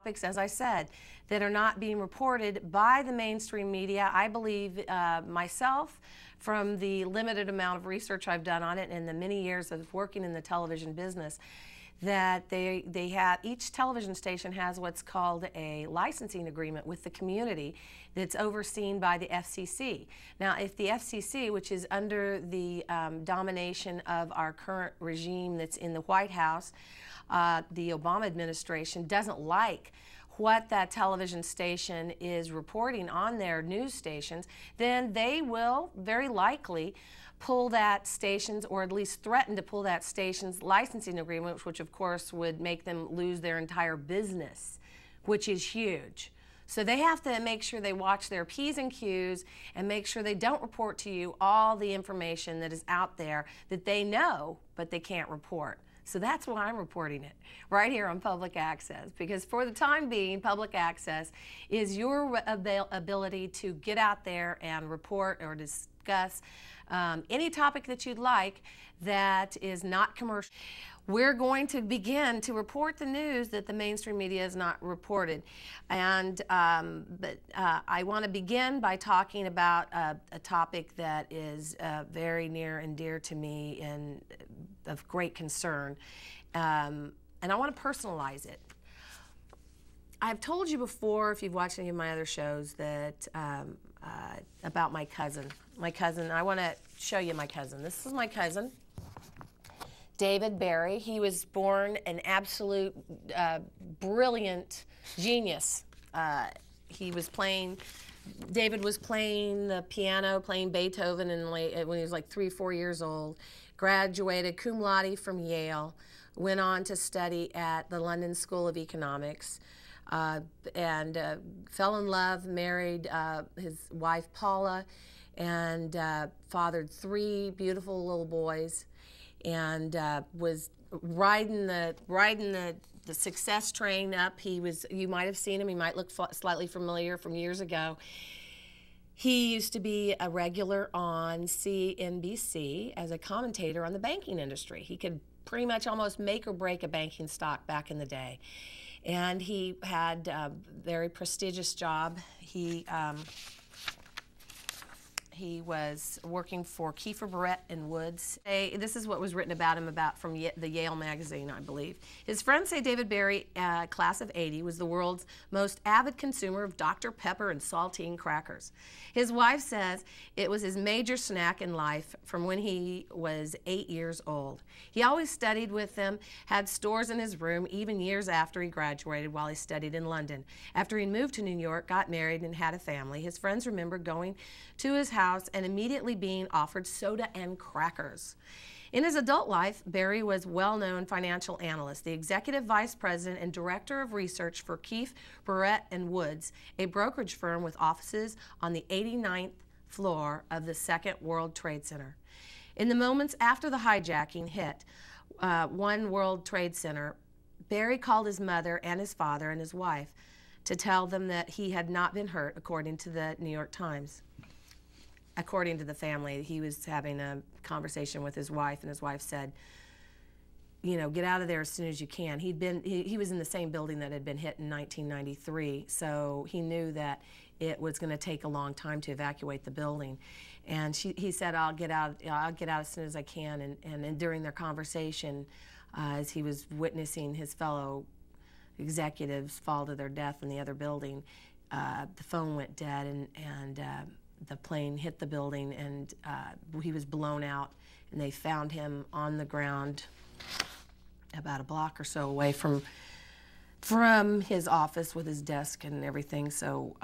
topics, as I said, that are not being reported by the mainstream media. I believe myself, from the limited amount of research I've done on it and the many years of working in the television business, that they have, each television station has what's called a licensing agreement with the community that's overseen by the FCC. Now, if the FCC, which is under the domination of our current regime that's in the White House, the Obama administration, doesn't like what that television station is reporting on their news stations, then they will very likely pull that station's, or at least threaten to pull that station's licensing agreement, which of course would make them lose their entire business, which is huge. So they have to make sure they watch their P's and Q's and make sure they don't report to you all the information that is out there that they know but they can't report. So that's why I'm reporting it right here on Public Access, because for the time being, Public Access is your ability to get out there and report or discuss any topic that you'd like that is not commercial. We're going to begin to report the news that the mainstream media has not reported. And I want to begin by talking about a topic that is very near and dear to me and of great concern. And I want to personalize it. I've told you before, if you've watched any of my other shows, that about my cousin. I want to show you my cousin. This is my cousin, David Berry. He was born an absolute brilliant genius. David was playing the piano, playing Beethoven when he was like 3 or 4 years old. Graduated cum laude from Yale, went on to study at the London School of Economics, and fell in love, married his wife Paula, and fathered 3 beautiful little boys, and was riding the success train up. You might have seen him. He might look slightly familiar from years ago. He used to be a regular on CNBC as a commentator on the banking industry. He could pretty much almost make or break a banking stock back in the day. And he had a very prestigious job. He was working for Kiefer Barrett and Woods. This is what was written about him from the Yale magazine, I believe. His friends say David Berry, class of '80, was the world's most avid consumer of Dr. Pepper and saltine crackers. His wife says it was his major snack in life from when he was 8 years old. He always studied with them, had stores in his room, even years after he graduated while he studied in London. After he moved to New York, got married, and had a family, his friends remember going to his house and immediately being offered soda and crackers. In his adult life, Berry was a well-known financial analyst, the executive vice president and director of research for Kiefer Barrett and Woods, a brokerage firm with offices on the 89th floor of the Second World Trade Center. In the moments after the hijacking hit One World Trade Center, Berry called his mother and his father and his wife to tell them that he had not been hurt, according to the New York Times. According to the family, he was having a conversation with his wife, and his wife said, you know, get out of there as soon as you can. He was in the same building that had been hit in 1993, so he knew that it was going to take a long time to evacuate the building. And he said, I'll get out as soon as I can. And during their conversation, as he was witnessing his fellow executives fall to their death in the other building, the phone went dead, and the plane hit the building, and he was blown out, and they found him on the ground about a block or so away from his office with his desk and everything. So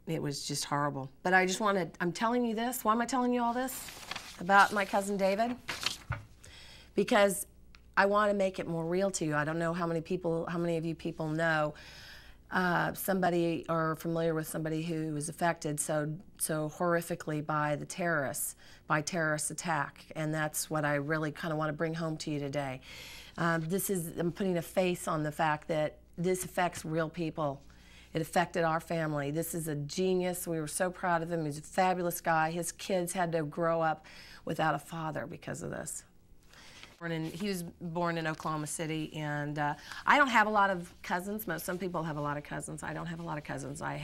it was just horrible. But I'm telling you this. Why am I telling you all this about my cousin David? Because I want to make it more real to you. I don't know how many of you people know somebody or familiar with somebody who was affected so horrifically by the terrorist attack, and that's what I really kind of want to bring home to you today. I'm putting a face on the fact that this affects real people. It affected our family. This is a genius. We were so proud of him. He's a fabulous guy. His kids had to grow up without a father because of this. He was born in Oklahoma City, and I don't have a lot of cousins. Some people have a lot of cousins. I don't have a lot of cousins. I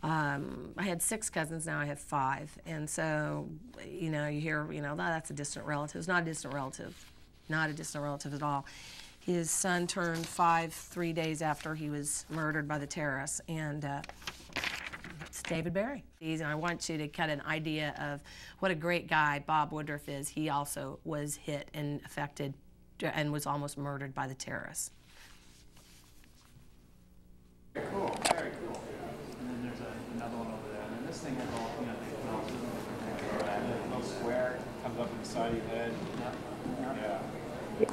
had 6 cousins, now I have 5. And so, you know, you hear, you know, oh, that's a distant relative. It's not a distant relative. Not a distant relative at all. His son turned 5 3 days after he was murdered by the terrorists, and it's David Berry. And I want you to get an idea of what a great guy Bob Woodruff is. He also was hit and affected and was almost murdered by the terrorists. Very cool, very cool. And then there's another one over there. And then this thing has all, you know, the little square comes up in the side of your head. Yeah.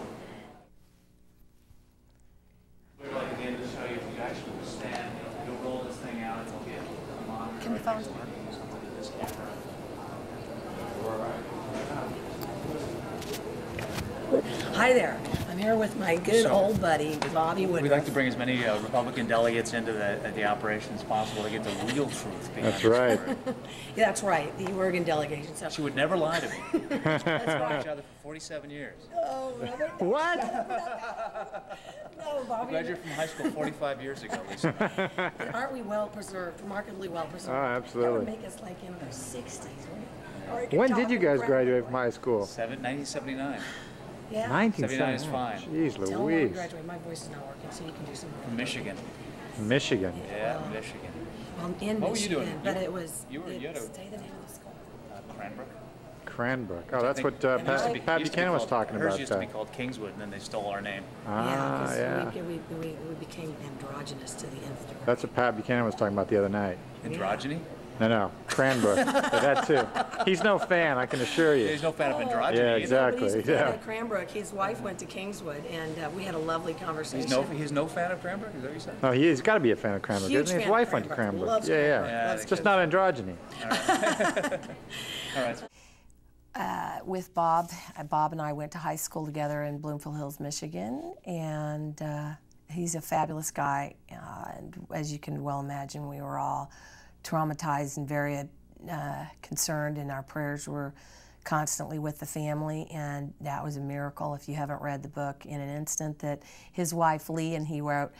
We'd like again to show you if you actually stand, you'll roll this thing out and it'll get a monitor. Can the phones work? This camera. Hi there. I'm here with my good old buddy, Bobby Woodruff. We'd like to bring as many Republican delegates into the operation as possible to get the real truth. That's right. Yeah, that's right. The Oregon delegation. So. She would never lie to me. We've known each other for 47 years. Oh, really? What? No, Bobby. We graduated from high school 45 years ago, Lisa. Aren't we well preserved? Remarkably well preserved. Oh, absolutely. That would make us like in our 60s, right? When did you guys graduate from high school? 1979. Yeah. 79 is fine. Jeez Tell me when we Louise. graduate. My voice is not working, so you can do some more. From Michigan. Michigan. Yeah, Michigan. Well, in What were you Michigan, doing? but it was. You had a Say the name of the school. Cranbrook. Cranbrook. Oh, that's what It used to Pat be Buchanan was called- talking hers about. used to be called Kingswood, and then they stole our name. Ah, 'cause yeah. we became androgynous to the nth degree. That's what Pat Buchanan was talking about the other night. Androgyny? No, Cranbrook. That too. He's no fan, I can assure you. There's no fan of androgyny. Yeah, either. exactly. But he's a fan Yeah. of Cranbrook. His wife went to Kingswood, and we had a lovely conversation. He's no fan of Cranbrook? Is that what you said? No, he's got to be a fan of Cranbrook, Huge isn't he? His fan of wife went to Cranbrook. Cranbrook. Loves Yeah, Cranbrook. yeah. Loves It's just not androgyny. All right. With Bob and I went to high school together in Bloomfield Hills, Michigan, and he's a fabulous guy. And as you can well imagine, we were all traumatized and very concerned, and our prayers were constantly with the family, and that was a miracle. If you haven't read the book In an Instant that his wife Lee and he wrote,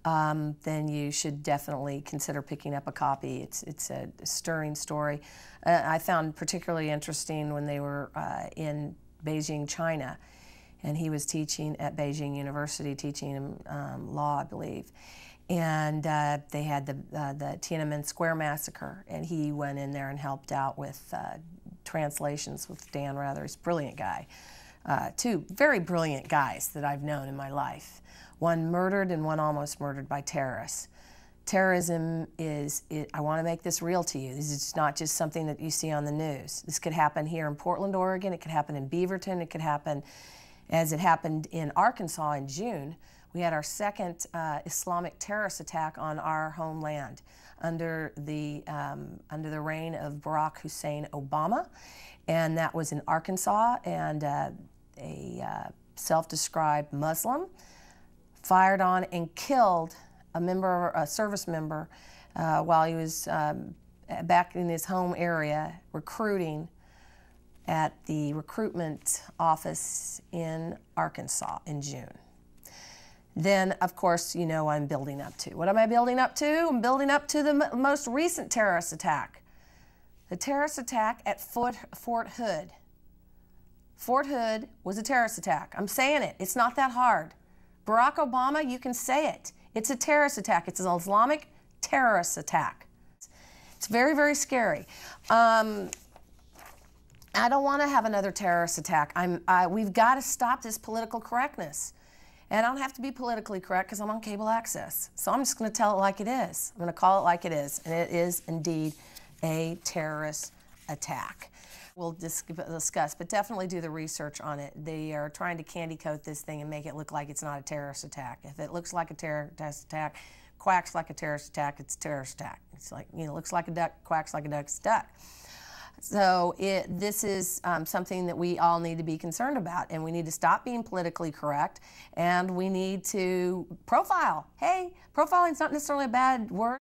then you should definitely consider picking up a copy. It's a stirring story. I found particularly interesting when they were in Beijing, China, and he was teaching at Beijing University, teaching law, I believe. And they had the Tiananmen Square massacre, and he went in there and helped out with translations with Dan Rather. He's a brilliant guy. 2 very brilliant guys that I've known in my life. One murdered and one almost murdered by terrorists. Terrorism I want to make this real to you. This is not just something that you see on the news. This could happen here in Portland, Oregon. It could happen in Beaverton. It could happen as it happened in Arkansas in June. We had our second Islamic terrorist attack on our homeland under the reign of Barack Hussein Obama, and that was in Arkansas. And a self-described Muslim fired on and killed a service member while he was back in his home area recruiting at the recruitment office in Arkansas in June. Then, of course, you know I'm building up to. What am I building up to? I'm building up to the most recent terrorist attack. The terrorist attack at Fort Hood. Fort Hood was a terrorist attack. I'm saying it. It's not that hard. Barack Obama, you can say it. It's a terrorist attack. It's an Islamic terrorist attack. It's very, very scary. I don't want to have another terrorist attack. We've got to stop this political correctness. And I don't have to be politically correct because I'm on cable access. So I'm just going to tell it like it is. I'm going to call it like it is. And it is indeed a terrorist attack. We'll discuss, but definitely do the research on it. They are trying to candy coat this thing and make it look like it's not a terrorist attack. If it looks like a terrorist attack, quacks like a terrorist attack, it's a terrorist attack. It's like, you know, looks like a duck, quacks like a duck, it's a duck. So this is something that we all need to be concerned about, and we need to stop being politically correct, and we need to profile. Hey, profiling is not necessarily a bad word.